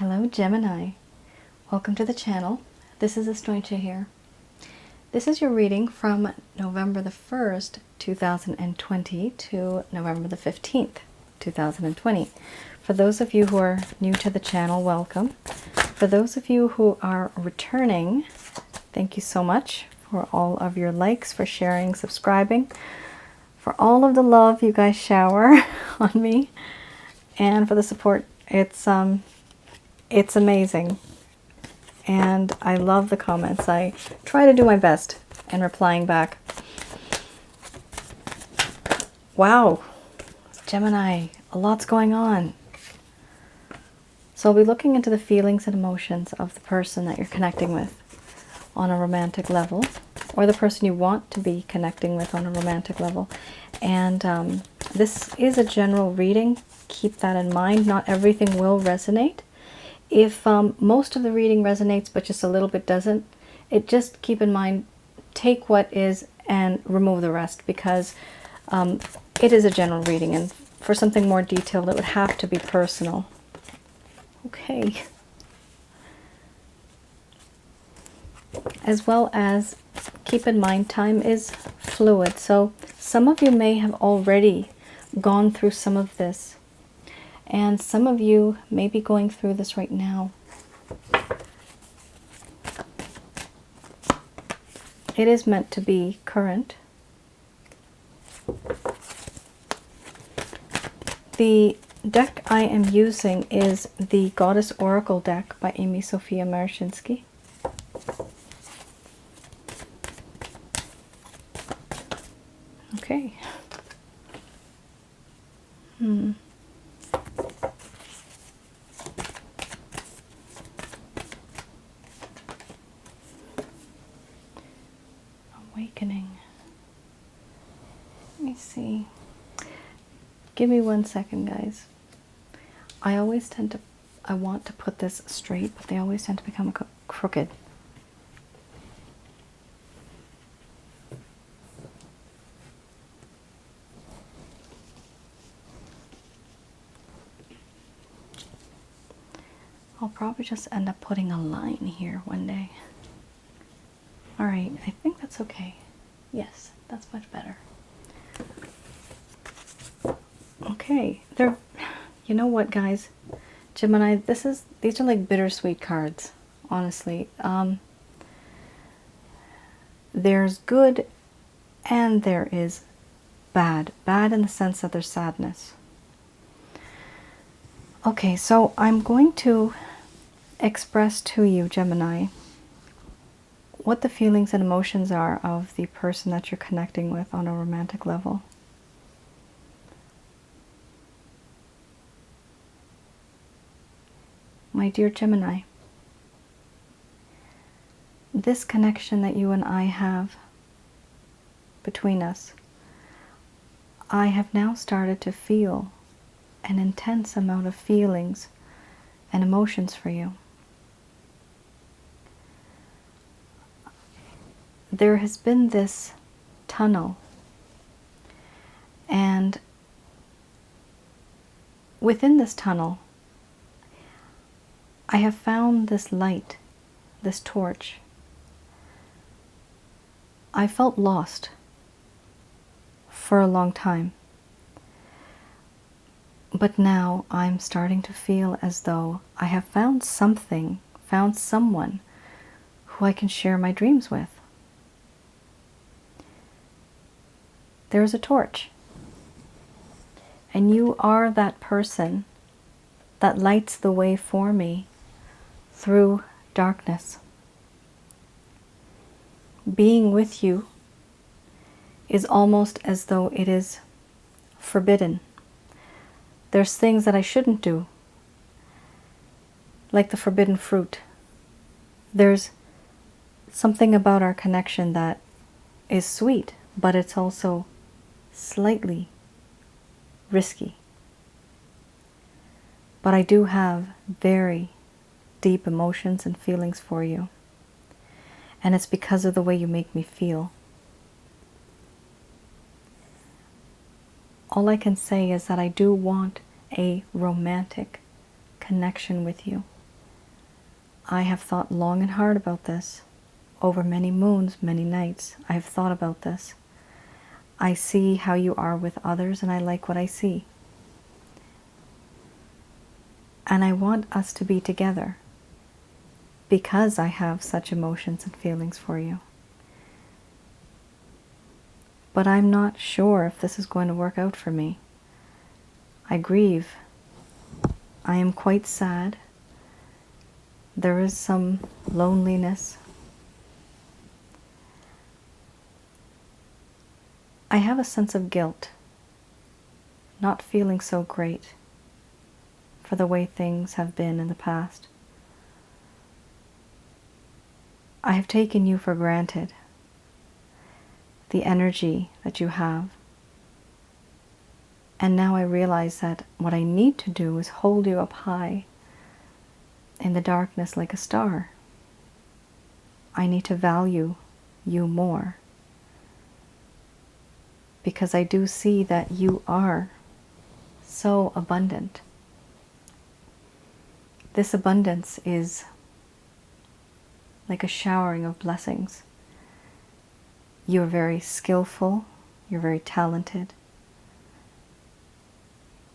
Hello Gemini, welcome to the channel. This is Asnointia here. This is your reading from November the 1st, 2020 to November the 15th, 2020. For those of you who are new to the channel, welcome. For those of you who are returning, thank you so much for all of your likes, for sharing, subscribing, for all of the love you guys shower on me, and for the support. It's amazing, and I love the comments. I try to do my best in replying back. Wow, Gemini, a lot's going on. So I'll be looking into the feelings and emotions of the person that you're connecting with on a romantic level, or the person you want to be connecting with on a romantic level. And this is a general reading. Keep that in mind. Not everything will resonate. If most of the reading resonates but just a little bit doesn't, just keep in mind, take what is and remove the rest, because it is a general reading, and for something more detailed it would have to be personal. Okay. As well as keep in mind, time is fluid, so some of you may have already gone through some of this, and some of you may be going through this right now. It is meant to be current. The deck I am using is the Goddess Oracle deck by Amy Sophia Marashinsky. Okay. Awakening. Let me see. Give me 1 second, guys. I want to put this straight, but they always tend to become crooked. I'll probably just end up putting a line here one day. All right, I think that's okay. Yes, that's much better. Okay, you know what, guys? Gemini, these are like bittersweet cards, honestly. There's good and there is bad. Bad in the sense that there's sadness. Okay, so I'm going to express to you, Gemini, what the feelings and emotions are of the person that you're connecting with on a romantic level. My dear Gemini, this connection that you and I have between us, I have now started to feel an intense amount of feelings and emotions for you. There has been this tunnel, and within this tunnel I have found this light, this torch. I felt lost for a long time, but now I'm starting to feel as though I have found something, found someone who I can share my dreams with. There's a torch, and you are that person that lights the way for me through darkness. Being with you is almost as though it is forbidden. There's things that I shouldn't do, like the forbidden fruit. There's something about our connection that is sweet, but it's also slightly risky. But I do have very deep emotions and feelings for you, and it's because of the way you make me feel. All I can say is that I do want a romantic connection with you. I have thought long and hard about this. Over many moons, many nights, I have thought about this. I see how you are with others, and I like what I see. And I want us to be together because I have such emotions and feelings for you. But I'm not sure if this is going to work out for me. I grieve. I am quite sad. There is some loneliness. I have a sense of guilt, not feeling so great for the way things have been in the past. I have taken you for granted, the energy that you have. And now I realize that what I need to do is hold you up high in the darkness like a star. I need to value you more, because I do see that you are so abundant. This abundance is like a showering of blessings. You're very skillful, you're very talented.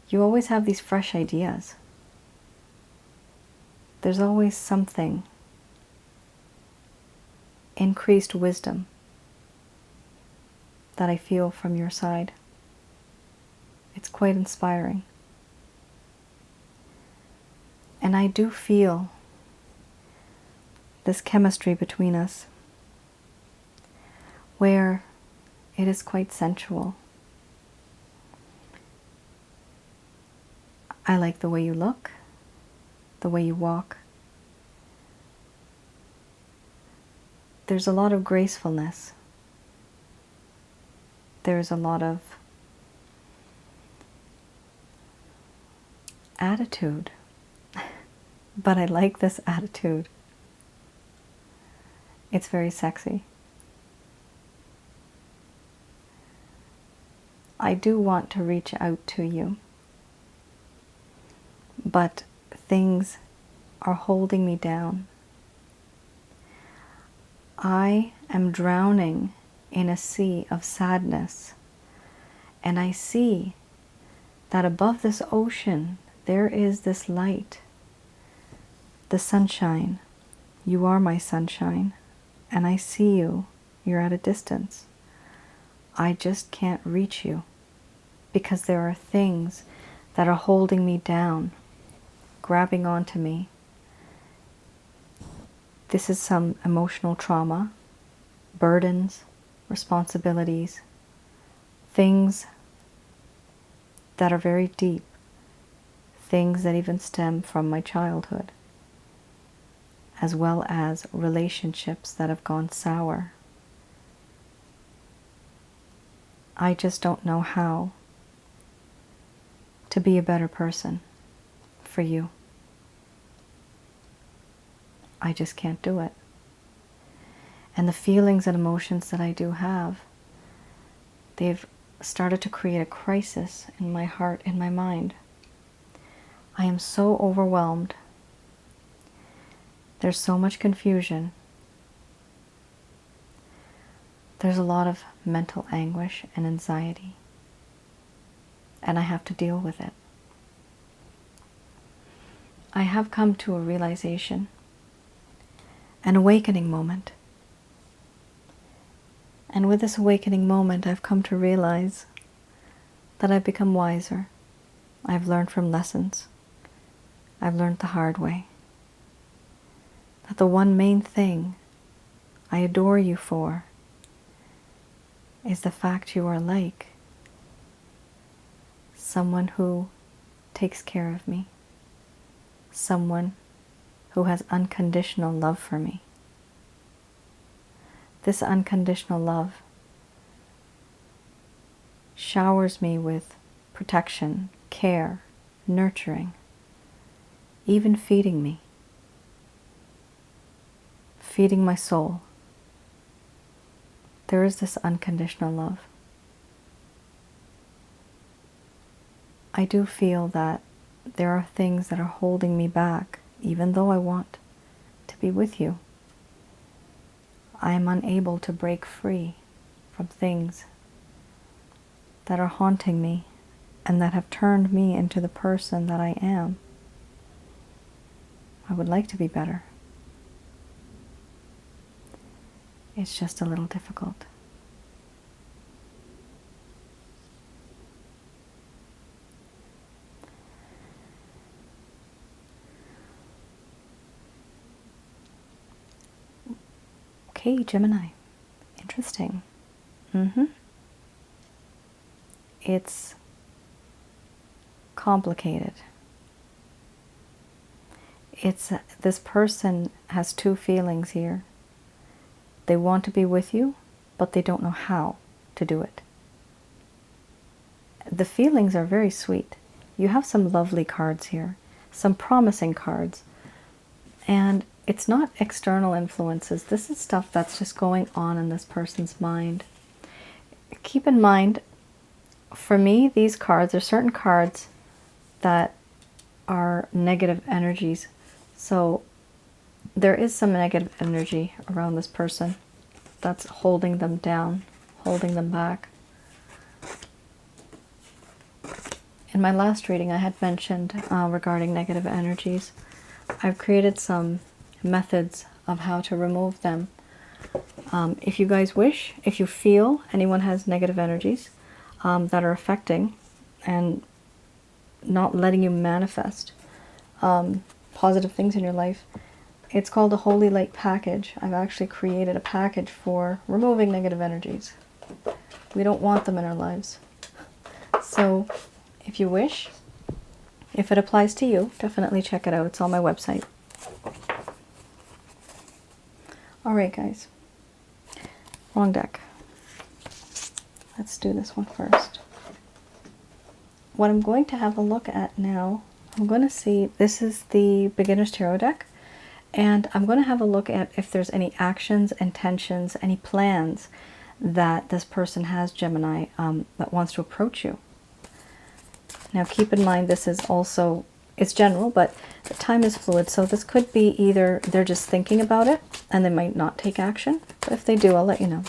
You always have these fresh ideas. There's always something. Increased wisdom that I feel from your side. It's quite inspiring. And I do feel this chemistry between us, where it is quite sensual. I like the way you look, the way you walk. There's a lot of gracefulness. There's a lot of attitude. But I like this attitude. It's very sexy. I do want to reach out to you, but things are holding me down. I am drowning in a sea of sadness, and I see that above this ocean there is this light, the sunshine. You are my sunshine, and I see you. You're at a distance. I just can't reach you because there are things that are holding me down, grabbing onto me. This is some emotional trauma, burdens, responsibilities, things that are very deep, things that even stem from my childhood, as well as relationships that have gone sour. I just don't know how to be a better person for you. I just can't do it. And the feelings and emotions that I do have, they've started to create a crisis in my heart, in my mind. I am so overwhelmed. There's so much confusion. There's a lot of mental anguish and anxiety, and I have to deal with it. I have come to a realization, an awakening moment. And with this awakening moment, I've come to realize that I've become wiser. I've learned from lessons. I've learned the hard way. That the one main thing I adore you for is the fact you are like someone who takes care of me, someone who has unconditional love for me. This unconditional love showers me with protection, care, nurturing, even feeding me, feeding my soul. There is this unconditional love. I do feel that there are things that are holding me back, even though I want to be with you. I am unable to break free from things that are haunting me and that have turned me into the person that I am. I would like to be better. It's just a little difficult. Okay, Gemini. Interesting. It's complicated. This person has two feelings here. They want to be with you, but they don't know how to do it. The feelings are very sweet. You have some lovely cards here, some promising cards. And it's not external influences. This is stuff that's just going on in this person's mind. Keep in mind, for me, these cards, there are certain cards that are negative energies. So there is some negative energy around this person that's holding them down, holding them back. In my last reading, I had mentioned regarding negative energies. I've created some methods of how to remove them. If you guys wish, if you feel anyone has negative energies that are affecting and not letting you manifest positive things in your life, it's called a Holy Light package. I've actually created a package for removing negative energies. We don't want them in our lives. So if you wish, if it applies to you, definitely check it out. It's on my website. Alright guys, wrong deck. Let's do this one first. What I'm going to have a look at now, I'm going to see, this is the Beginner's Tarot deck, and I'm going to have a look at if there's any actions, intentions, any plans that this person has, Gemini, that wants to approach you. Now keep in mind this is also, it's general, but the time is fluid, so this could be either they're just thinking about it and they might not take action, but if they do, I'll let you know.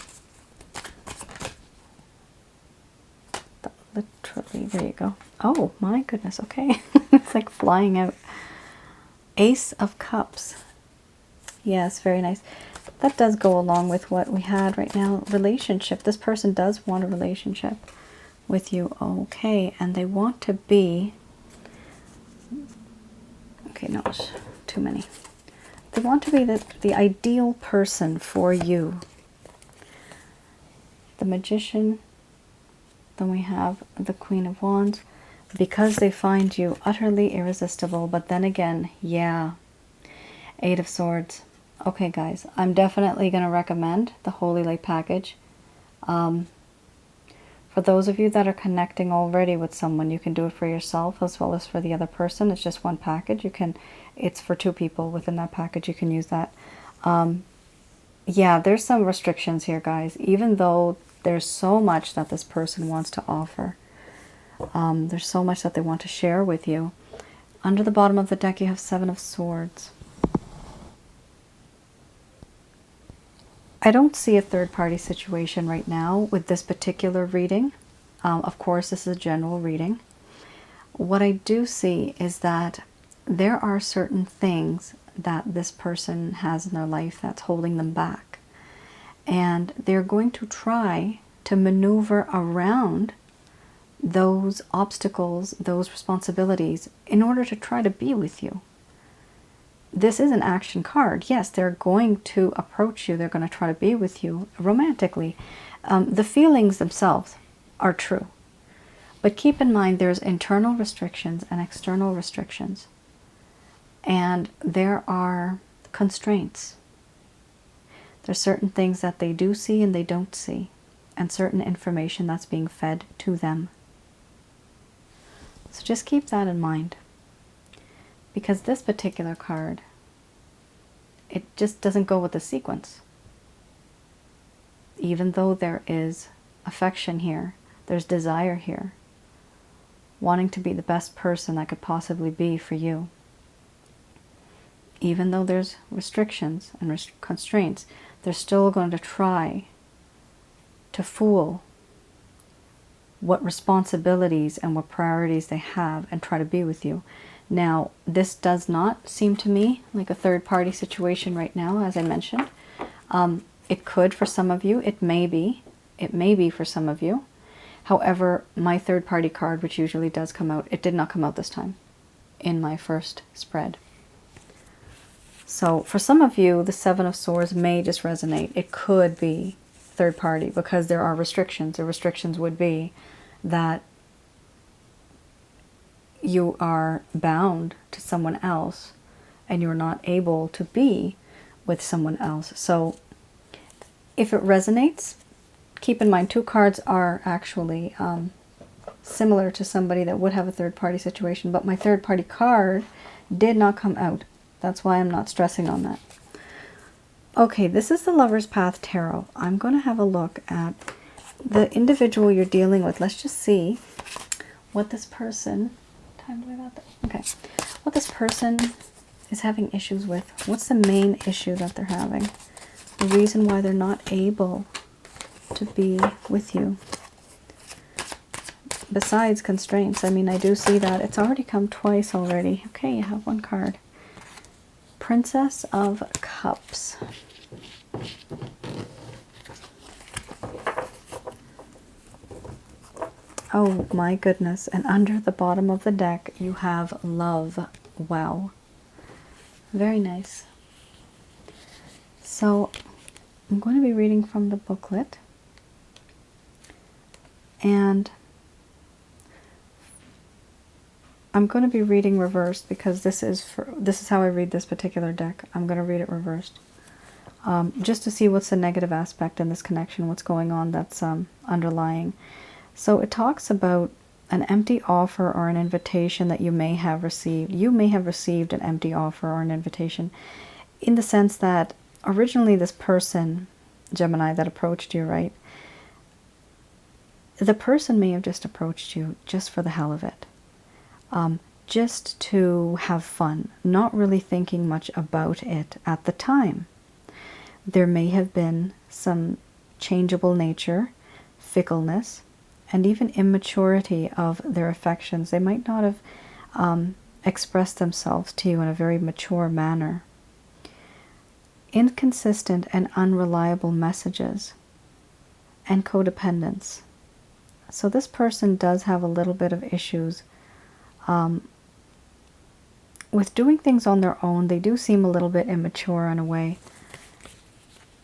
Literally, there you go. Oh my goodness, okay. It's like flying out. Ace of Cups. Yes, very nice. That does go along with what we had right now. Relationship. This person does want a relationship with you. Okay, and they want to be... Okay, no, too many. They want to be the ideal person for you. The Magician. Then we have the Queen of Wands. Because they find you utterly irresistible. But then again, yeah. Eight of Swords. Okay, guys. I'm definitely going to recommend the Holy Light package. For those of you that are connecting already with someone, you can do it for yourself as well as for the other person. It's just one package. You can, it's for two people within that package. You can use that. Yeah, there's some restrictions here, guys. Even though there's so much that this person wants to offer. There's so much that they want to share with you. Under the bottom of the deck, you have Seven of Swords. I don't see a third-party situation right now with this particular reading. Of course, this is a general reading. What I do see is that there are certain things that this person has in their life that's holding them back. And they're going to try to maneuver around those obstacles, those responsibilities, in order to try to be with you. This is an action card. Yes, they're going to approach you. They're going to try to be with you romantically. The feelings themselves are true. But keep in mind there's internal restrictions and external restrictions. And there are constraints. There's certain things that they do see and they don't see. And certain information that's being fed to them. So just keep that in mind. Because this particular card, it just doesn't go with the sequence. Even though there is affection here, there's desire here, wanting to be the best person that could possibly be for you. even though there's restrictions and constraints, they're still going to try to fool what responsibilities and what priorities they have and try to be with you. Now, this does not seem to me like a third-party situation right now, as I mentioned. It could for some of you. It may be for some of you. However, my third-party card, which usually does come out, it did not come out this time in my first spread. So for some of you, the Seven of Swords may just resonate. It could be third party because there are restrictions. The restrictions would be that you are bound to someone else and you're not able to be with someone else. So if it resonates, keep in mind 2 cards are actually similar to somebody that would have a third-party situation, but my third-party card did not come out. That's why I'm not stressing on that. Okay, this is the Lover's Path Tarot. I'm going to have a look at the individual you're dealing with. Let's just see what this person... Okay, what this person is having issues with. What's the main issue that they're having? The reason why they're not able to be with you. Besides constraints, I mean, I do see that. It's already come twice already. Okay, you have 1 card. Princess of Cups. Oh my goodness. And under the bottom of the deck, you have love. Wow. Very nice. So I'm going to be reading from the booklet. And I'm going to be reading reversed because this is how I read this particular deck. I'm going to read it reversed. Just to see what's the negative aspect in this connection, what's going on that's underlying. So it talks about an empty offer or an invitation that you may have received. You may have received an empty offer or an invitation in the sense that originally this person, Gemini, that approached you, right? The person may have just approached you just for the hell of it. Just to have fun, not really thinking much about it at the time. There may have been some changeable nature, fickleness, and even immaturity of their affections. They might not have expressed themselves to you in a very mature manner. Inconsistent and unreliable messages, and codependence. So this person does have a little bit of issues with doing things on their own. They do seem a little bit immature in a way,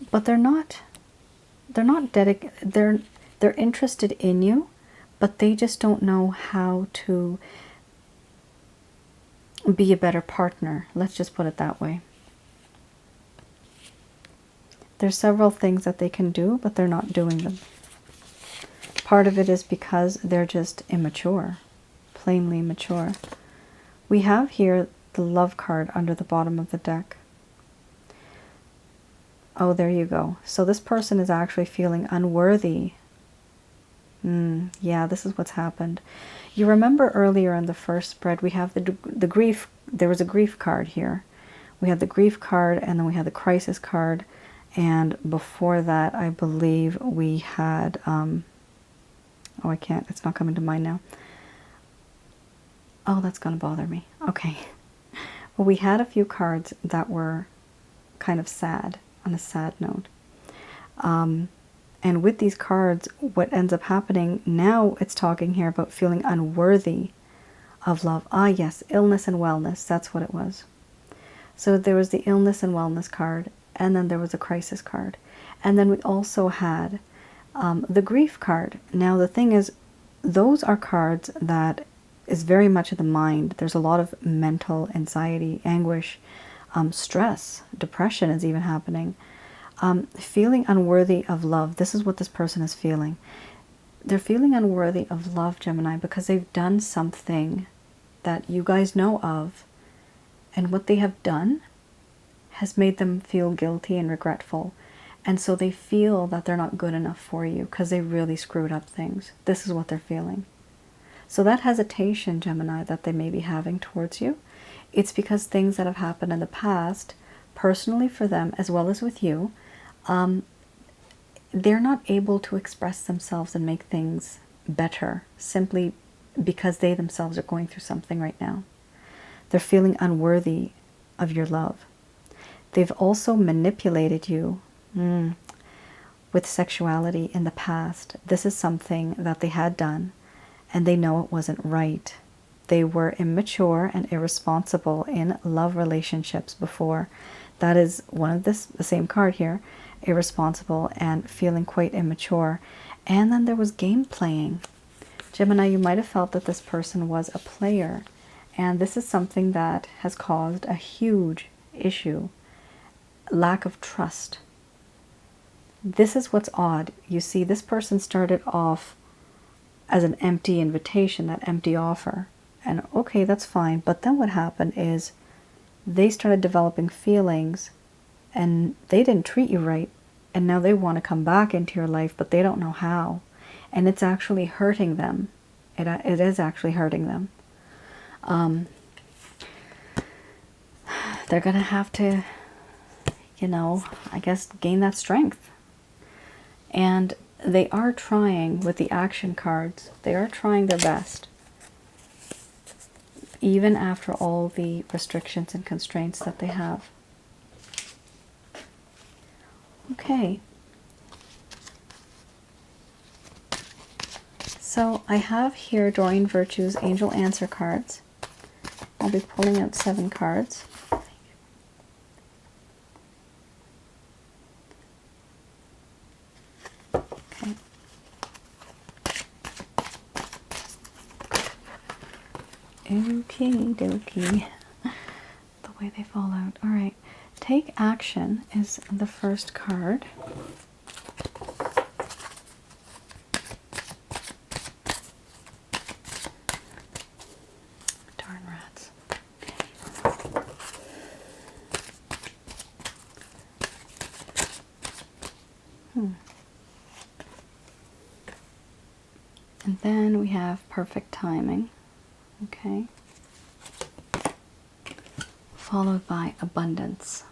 but they're not dedicated. They're interested in you, but they just don't know how to be a better partner. Let's just put it that way. There's several things that they can do, but they're not doing them. Part of it is because they're just immature, plainly immature. We have here the love card under the bottom of the deck. Oh, there you go. So this person is actually feeling unworthy. Yeah, this is what's happened. You remember earlier in the first spread, we have the grief. There was a grief card here. We had the grief card, and then we had the crisis card. And before that, I believe we had... oh, I can't. It's not coming to mind now. Oh, that's going to bother me. Okay. Well, we had a few cards that were kind of sad, on a sad note. And with these cards, what ends up happening, now it's talking here about feeling unworthy of love. Ah, yes, illness and wellness. That's what it was. So there was the illness and wellness card, and then there was a crisis card. And then we also had the grief card. Now, the thing is, those are cards that is very much of the mind. There's a lot of mental anxiety, anguish, stress, depression is even happening. Feeling unworthy of love. This is what this person is feeling. They're feeling unworthy of love, Gemini, because they've done something that you guys know of, and what they have done has made them feel guilty and regretful. And so they feel that they're not good enough for you because they really screwed up things. This is what they're feeling. So that hesitation, Gemini, that they may be having towards you it's because things that have happened in the past, personally for them as well as with you, they're not able to express themselves and make things better simply because they themselves are going through something right now. They're feeling unworthy of your love. They've also manipulated you with sexuality in the past. This is something that they had done, and they know it wasn't right. They were immature and irresponsible in love relationships before. That is one of the same card here, irresponsible and feeling quite immature. And then there was game playing. Gemini, you might have felt that this person was a player, and this is something that has caused a huge issue. Lack of trust. This is what's odd. You see, this person started off as an empty invitation, that empty offer. And okay, that's fine. But then what happened is they started developing feelings and they didn't treat you right. And now they want to come back into your life, but they don't know how. And it's actually hurting them. It is actually hurting them. They're going to have to, you know, I guess gain that strength. And they are trying with the action cards. They are trying their best. Even after all the restrictions and constraints that they have. Okay. So I have here Doreen Virtue's Angel Answer cards. I'll be pulling out 7 cards. Okay. Okie dokie. The way they fall out. All right. Take action is the first card. Darn rats. And then we have perfect timing. Okay. Followed by abundance.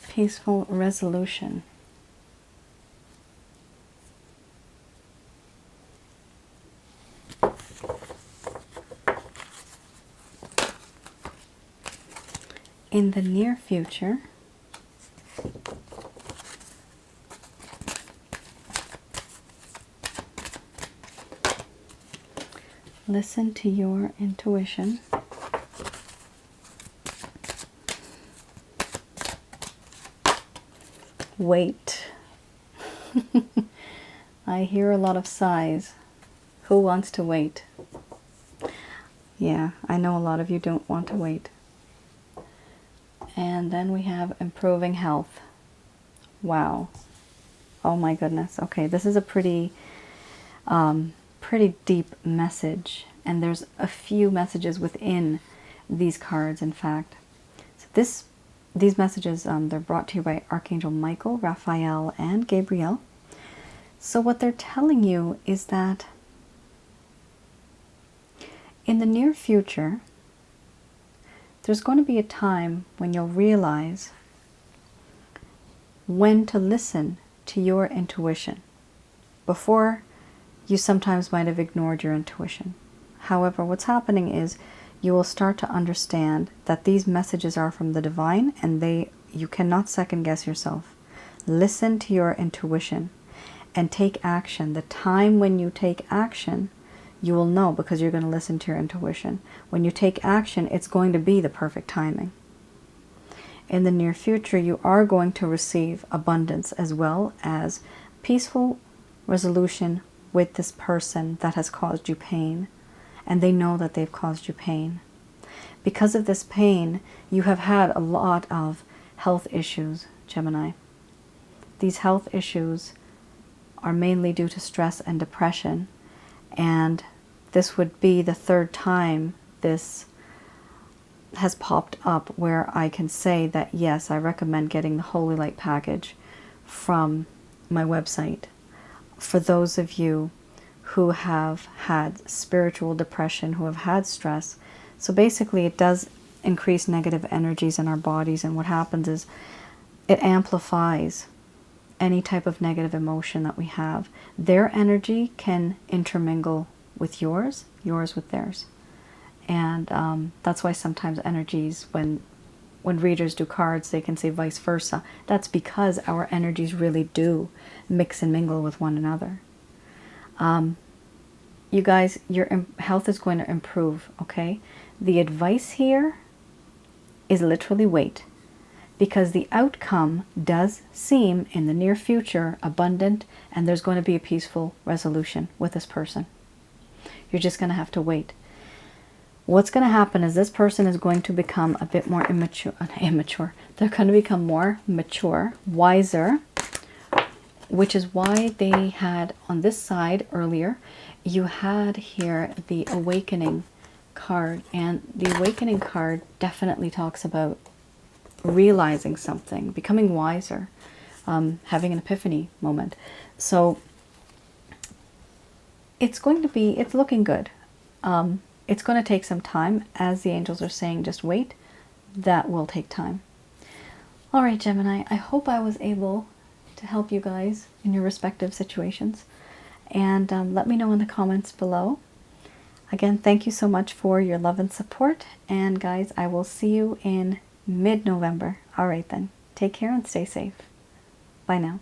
Peaceful resolution. In the near future, listen to your intuition. Wait. I hear a lot of sighs. Who wants to wait? Yeah, I know a lot of you don't want to wait. And then we have improving health. Wow. Oh my goodness. Okay, this is a pretty deep message. And there's a few messages within these cards, in fact. So these messages, they're brought to you by Archangel Michael, Raphael, and Gabriel. So what they're telling you is that in the near future, there's going to be a time when you'll realize when to listen to your intuition. Before, you sometimes might have ignored your intuition. However, what's happening is you will start to understand that these messages are from the divine, and you cannot second guess yourself. Listen to your intuition and take action. The time when you take action, you will know because you're going to listen to your intuition. When you take action, it's going to be the perfect timing. In the near future, you are going to receive abundance as well as peaceful resolution with this person that has caused you pain. And they know that they've caused you pain. Because of this pain, you have had a lot of health issues, Gemini. These health issues are mainly due to stress and depression. And this would be the 3rd time this has popped up where I can say that yes, I recommend getting the Holy Light package from my website for those of you who have had spiritual depression, who have had stress. So basically it does increase negative energies in our bodies, and what happens is it amplifies any type of negative emotion that we have. Their energy can intermingle with yours, yours with theirs. And that's why sometimes energies, when readers do cards, they can say vice versa. That's because our energies really do mix and mingle with one another. You guys, your health is going to improve, okay? The advice here is literally wait, because the outcome does seem in the near future abundant, and there's going to be a peaceful resolution with this person. You're just going to have to wait. What's going to happen is this person is going to become a bit more immature. They're going to become more mature, wiser, which is why they had on this side earlier, you had here the awakening card. And the awakening card definitely talks about realizing something, becoming wiser, having an epiphany moment. So it's looking good. It's going to take some time. As the angels are saying, just wait. That will take time. All right, Gemini, I hope I was able to help you guys in your respective situations. And let me know in the comments below. Again, thank you so much for your love and support. And guys, I will see you in mid-November. All right then. Take care and stay safe. Bye now.